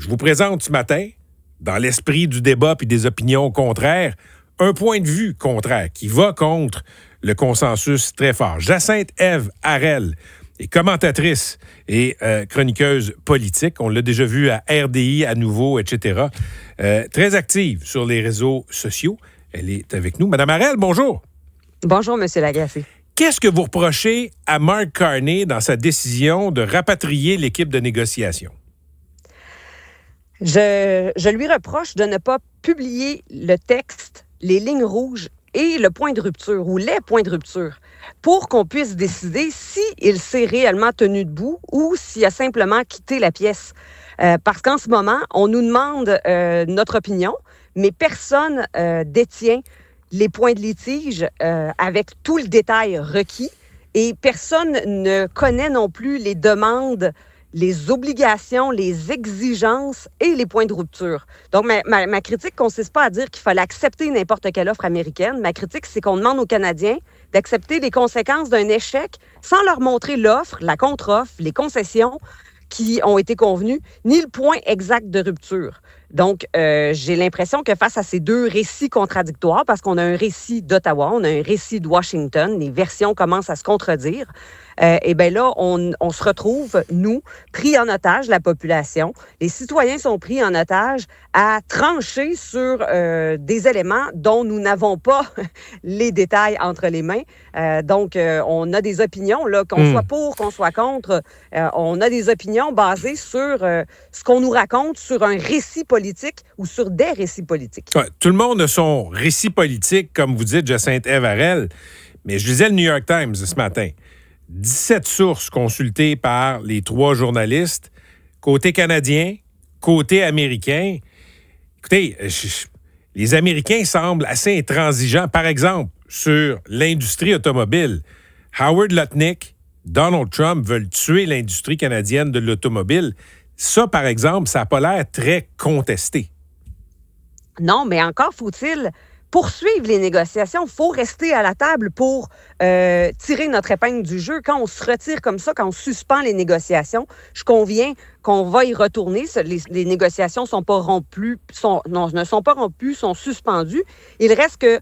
je vous présente ce matin, dans l'esprit du débat puis des opinions contraires, un point de vue contraire qui va contre le consensus très fort. Jacinthe Ève Harel est commentatrice et chroniqueuse politique. On l'a déjà vu à RDI, à Nouveau, etc. Très active sur les réseaux sociaux. Elle est avec nous. Madame Harel, bonjour. Bonjour, M. Lagacé. Qu'est-ce que vous reprochez à Mark Carney dans sa décision de rapatrier l'équipe de négociation? Je lui reproche de ne pas publier le texte, les lignes rouges et le point de rupture ou les points de rupture pour qu'on puisse décider s'il s'est réellement tenu debout ou s'il a simplement quitté la pièce. Parce qu'en ce moment, on nous demande notre opinion, mais personne détient les points de litige avec tout le détail requis et personne ne connaît non plus les demandes, les obligations, les exigences et les points de rupture. Donc, ma critique ne consiste pas à dire qu'il fallait accepter n'importe quelle offre américaine. Ma critique, c'est qu'on demande aux Canadiens d'accepter les conséquences d'un échec sans leur montrer l'offre, la contre-offre, les concessions qui ont été convenues, ni le point exact de rupture. Donc, j'ai l'impression que face à ces deux récits contradictoires, parce qu'on a un récit d'Ottawa, on a un récit de Washington, les versions commencent à se contredire, et bien là, on se retrouve, nous, pris en otage, la population. Les citoyens sont pris en otage à trancher sur des éléments dont nous n'avons pas les détails entre les mains. Donc, on a des opinions, là, qu'on soit pour, qu'on soit contre. On a des opinions basées sur ce qu'on nous raconte, sur un récit politique ou sur des récits politiques. Ouais, tout le monde a son récit politique, comme vous dites, Jacinthe Ève Harel, mais je lisais le New York Times ce matin. 17 sources consultées par les 3 journalistes, côté canadien, côté américain. Écoutez, les Américains semblent assez intransigeants, par exemple, sur l'industrie automobile. Howard Lutnick, Donald Trump veulent tuer l'industrie canadienne de l'automobile. Ça, par exemple, ça n'a pas l'air très contesté. Non, mais encore faut-il poursuivre les négociations. Il faut rester à la table pour tirer notre épingle du jeu. Quand on se retire comme ça, quand on suspend les négociations, je conviens qu'on va y retourner. Les négociations ne sont pas rompues, sont suspendues. Il reste que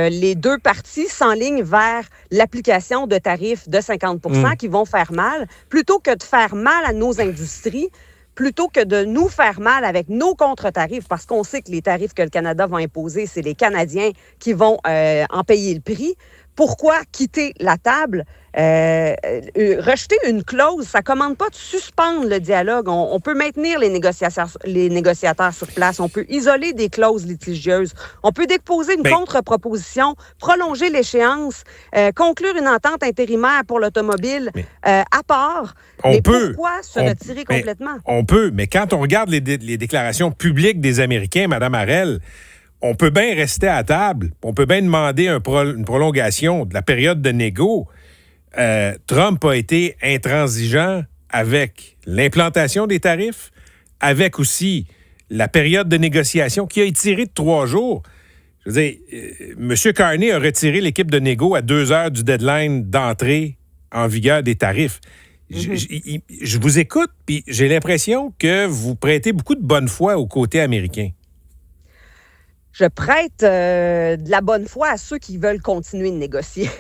les deux parties s'enlignent vers l'application de tarifs de 50% qui vont faire mal. Plutôt que de faire mal à nos industries, plutôt que de nous faire mal avec nos contre-tarifs, parce qu'on sait que les tarifs que le Canada va imposer, c'est les Canadiens qui vont en payer le prix. Pourquoi quitter la table? Rejeter une clause, ça ne commande pas de suspendre le dialogue. On peut maintenir les négociateurs sur place. On peut isoler des clauses litigieuses. On peut déposer une contre-proposition, prolonger l'échéance, conclure une entente intérimaire pour l'automobile à part. Pourquoi se retirer complètement? On peut, mais quand on regarde les déclarations publiques des Américains, Mme Harel, on peut bien rester à table, on peut bien demander une prolongation de la période de négo. Trump a été intransigeant avec l'implantation des tarifs, avec aussi la période de négociation qui a étiré de 3 jours. Je veux dire, M. Carney a retiré l'équipe de négo à 2 heures du deadline d'entrée en vigueur des tarifs. Je vous écoute, puis j'ai l'impression que vous prêtez beaucoup de bonne foi au côté américain. Je prête de la bonne foi à ceux qui veulent continuer de négocier.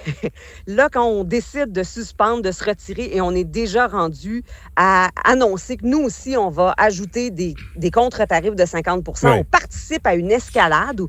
Là, quand on décide de suspendre, de se retirer, et on est déjà rendu à annoncer que nous aussi, on va ajouter des contre-tarifs de 50%, on participe à une escalade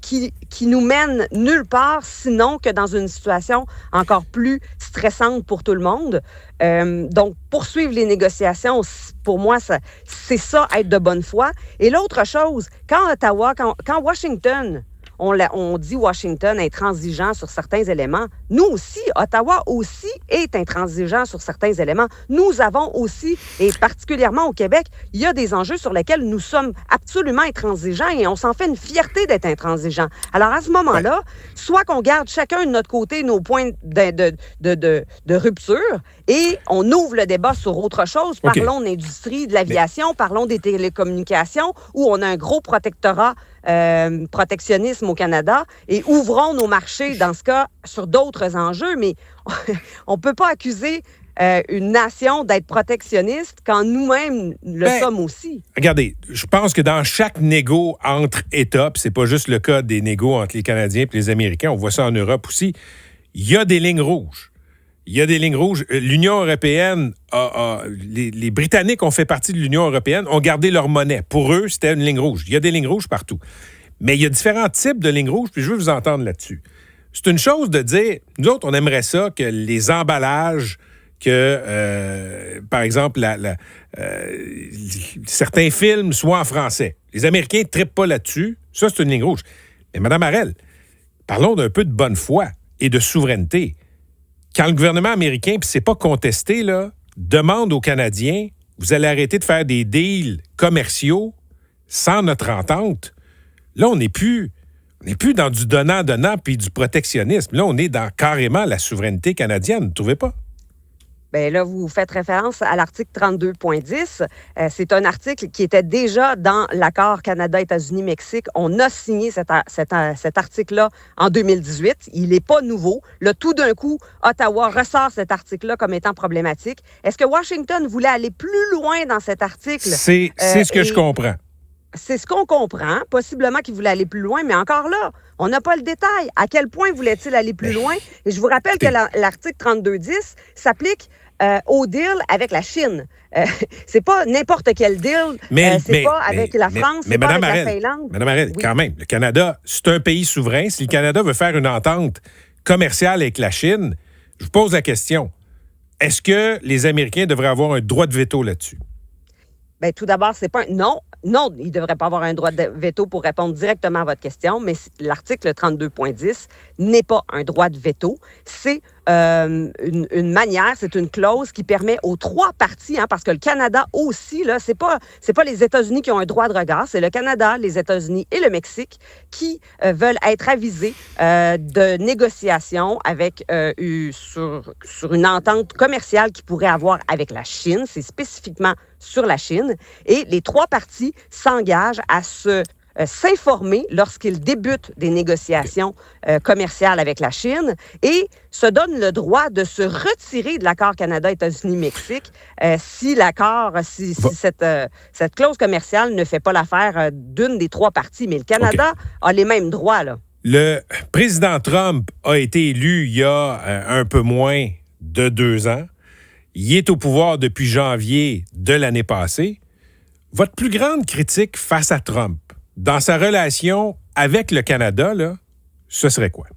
qui nous mène nulle part, sinon que dans une situation encore plus stressante pour tout le monde. Donc, poursuivre les négociations, pour moi, c'est ça, être de bonne foi. Et l'autre chose, quand Ottawa, quand Washington, on dit Washington intransigeant sur certains éléments, nous aussi, Ottawa aussi est intransigeant sur certains éléments. Nous avons aussi, et particulièrement au Québec, il y a des enjeux sur lesquels nous sommes absolument intransigeants et on s'en fait une fierté d'être intransigeants. Alors, à ce moment-là, soit qu'on garde chacun de notre côté nos points de rupture et on ouvre le débat sur autre chose. Parlons de l'industrie, de l'aviation, parlons des télécommunications, où on a un gros protectionnisme au Canada, et ouvrons nos marchés, dans ce cas, sur d'autres enjeux. Mais on ne peut pas accuser une nation d'être protectionniste quand nous-mêmes le sommes aussi? Regardez, je pense que dans chaque négo entre États, puis c'est pas juste le cas des négos entre les Canadiens et les Américains, on voit ça en Europe aussi, il y a des lignes rouges. Il y a des lignes rouges. L'Union européenne, les Britanniques ont fait partie de l'Union européenne, ont gardé leur monnaie. Pour eux, c'était une ligne rouge. Il y a des lignes rouges partout. Mais il y a différents types de lignes rouges, puis je veux vous entendre là-dessus. C'est une chose de dire, nous autres, on aimerait ça que les emballages, par exemple, certains films soient en français. Les Américains ne trippent pas là-dessus. Ça, c'est une ligne rouge. Mais Mme Harel, parlons d'un peu de bonne foi et de souveraineté. Quand le gouvernement américain, puis c'est pas contesté, là, demande aux Canadiens, vous allez arrêter de faire des deals commerciaux sans notre entente, là, on n'est plus dans du donnant-donnant puis du protectionnisme. Là, on est dans carrément la souveraineté canadienne, ne trouvez pas? Bien là, vous faites référence à l'article 32.10. C'est un article qui était déjà dans l'accord Canada-États-Unis-Mexique. On a signé cet article-là en 2018. Il n'est pas nouveau. Là, tout d'un coup, Ottawa ressort cet article-là comme étant problématique. Est-ce que Washington voulait aller plus loin dans cet article? C'est ce que je comprends. C'est ce qu'on comprend. Possiblement qu'il voulait aller plus loin, mais encore là, on n'a pas le détail. À quel point voulait-il aller plus loin? Et je vous rappelle que l'article 32.10 s'applique au deal avec la Chine. C'est pas n'importe quel deal. C'est pas avec la France, c'est pas avec la Finlande. Madame Harel, quand même, le Canada, c'est un pays souverain. Si le Canada veut faire une entente commerciale avec la Chine, je vous pose la question. Est-ce que les Américains devraient avoir un droit de veto là-dessus? Bien, tout d'abord, c'est pas un... Non, il ne devrait pas avoir un droit de veto pour répondre directement à votre question, mais l'article 32.10 n'est pas un droit de veto. C'est une manière, c'est une clause qui permet aux trois parties, parce que le Canada aussi, là, c'est pas les États-Unis qui ont un droit de regard, c'est le Canada, les États-Unis et le Mexique qui veulent être avisés de négociations avec sur une entente commerciale qu'ils pourraient avoir avec la Chine. C'est spécifiquement sur la Chine. Et les trois parties s'engagent à s'informer lorsqu'ils débutent des négociations commerciales avec la Chine et se donnent le droit de se retirer de l'accord Canada-États-Unis-Mexique si cette clause commerciale ne fait pas l'affaire d'une des trois parties. Mais le Canada a les mêmes droits, là. Le président Trump a été élu il y a un peu moins de 2 ans. Il est au pouvoir depuis janvier de l'année passée. Votre plus grande critique face à Trump, dans sa relation avec le Canada, là, ce serait quoi?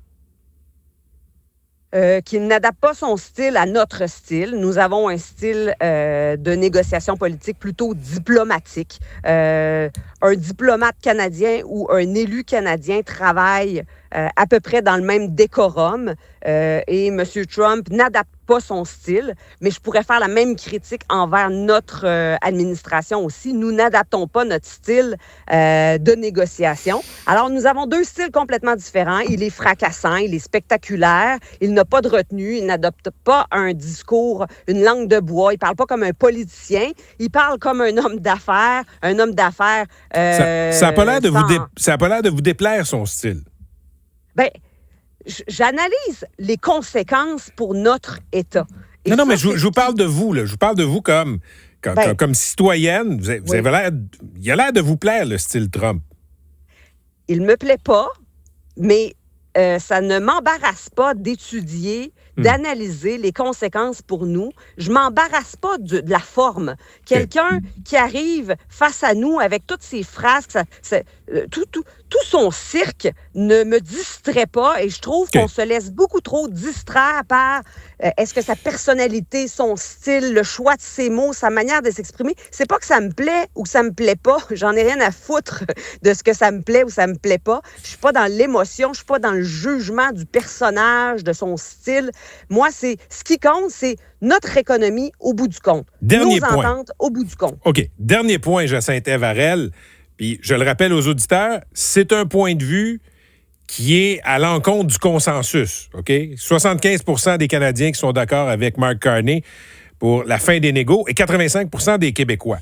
Qu'il n'adapte pas son style à notre style. Nous avons un style de négociation politique plutôt diplomatique. Un diplomate canadien ou un élu canadien travaille à peu près dans le même décorum et M. Trump n'adapte pas son style, mais je pourrais faire la même critique envers notre administration aussi. Nous n'adaptons pas notre style de négociation. Alors, nous avons 2 styles complètement différents. Il est fracassant, il est spectaculaire, il n'a pas de retenue, il n'adopte pas un discours, une langue de bois, il parle pas comme un politicien, il parle comme un homme d'affaires, ça n'a pas l'air de vous déplaire, son style. Bien, j'analyse les conséquences pour notre État. Et non, mais je vous parle de vous, là. Je vous parle de vous comme citoyenne. Vous avez l'air... Il a l'air de vous plaire, le style Trump. Il me plaît pas, mais ça ne m'embarrasse pas d'étudier, d'analyser les conséquences pour nous. Je m'embarrasse pas de la forme. Quelqu'un qui arrive face à nous avec toutes ses phrases, tout son cirque ne me distrait pas et je trouve qu'on se laisse beaucoup trop distraire par est-ce que sa personnalité, son style, le choix de ses mots, sa manière de s'exprimer. C'est pas que ça me plaît ou que ça me plaît pas. J'en ai rien à foutre de ce que ça me plaît ou ça me plaît pas. Je suis pas dans l'émotion, je suis pas dans le jugement du personnage, de son style. Moi, ce qui compte, c'est notre économie au bout du compte. Nos ententes au bout du compte. OK. Dernier point, Jacinthe Harel. Puis, je le rappelle aux auditeurs, c'est un point de vue qui est à l'encontre du consensus. OK? 75 des Canadiens qui sont d'accord avec Mark Carney pour la fin des négos et 85 des Québécois.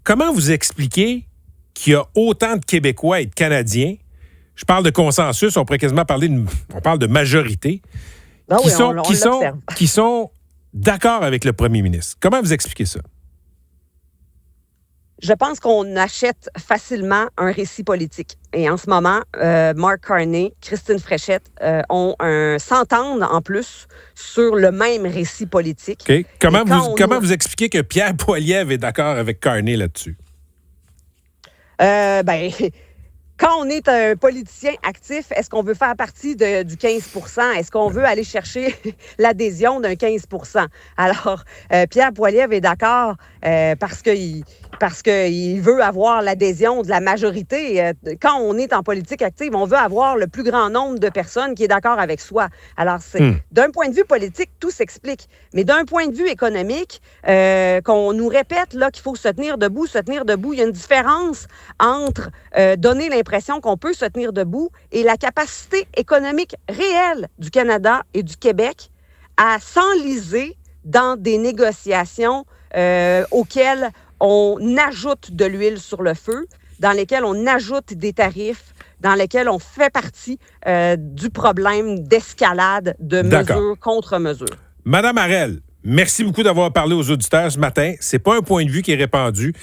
Comment vous expliquez qu'il y a autant de Québécois et de Canadiens? Je parle de consensus, on pourrait quasiment parler on parle de majorité, qui sont d'accord avec le premier ministre. Comment vous expliquez ça? Je pense qu'on achète facilement un récit politique. Et en ce moment, Mark Carney, Christine Fréchette s'entendent en plus sur le même récit politique. Okay. Comment vous expliquez que Pierre Poilievre est d'accord avec Carney là-dessus? Quand on est un politicien actif, est-ce qu'on veut faire partie du 15 % Est-ce qu'on veut aller chercher l'adhésion d'un 15 % Alors, Pierre Poilievre est d'accord parce qu'il veut avoir l'adhésion de la majorité. Quand on est en politique active, on veut avoir le plus grand nombre de personnes qui est d'accord avec soi. Alors, d'un point de vue politique, tout s'explique. Mais d'un point de vue économique, qu'on nous répète là qu'il faut se tenir debout, il y a une différence entre donner l'impression qu'on peut se tenir debout et la capacité économique réelle du Canada et du Québec à s'enliser dans des négociations auxquelles on ajoute de l'huile sur le feu, dans lesquelles on ajoute des tarifs, dans lesquels on fait partie du problème d'escalade de mesure contre mesure. Madame Harel, merci beaucoup d'avoir parlé aux auditeurs ce matin. C'est pas un point de vue qui est répandu,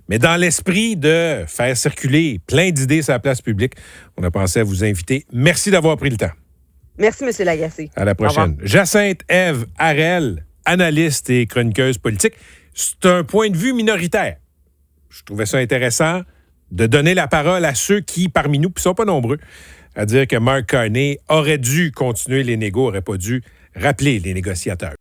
mais dans l'esprit de faire circuler plein d'idées sur la place publique, on a pensé à vous inviter. Merci d'avoir pris le temps. Merci, M. Lagacé. À la prochaine. Jacinthe Ève Harel, analyste et chroniqueuse politique. C'est un point de vue minoritaire. Je trouvais ça intéressant de donner la parole à ceux qui, parmi nous, qui ne sont pas nombreux, à dire que Mark Carney aurait dû continuer les négos, n'aurait pas dû rappeler les négociateurs.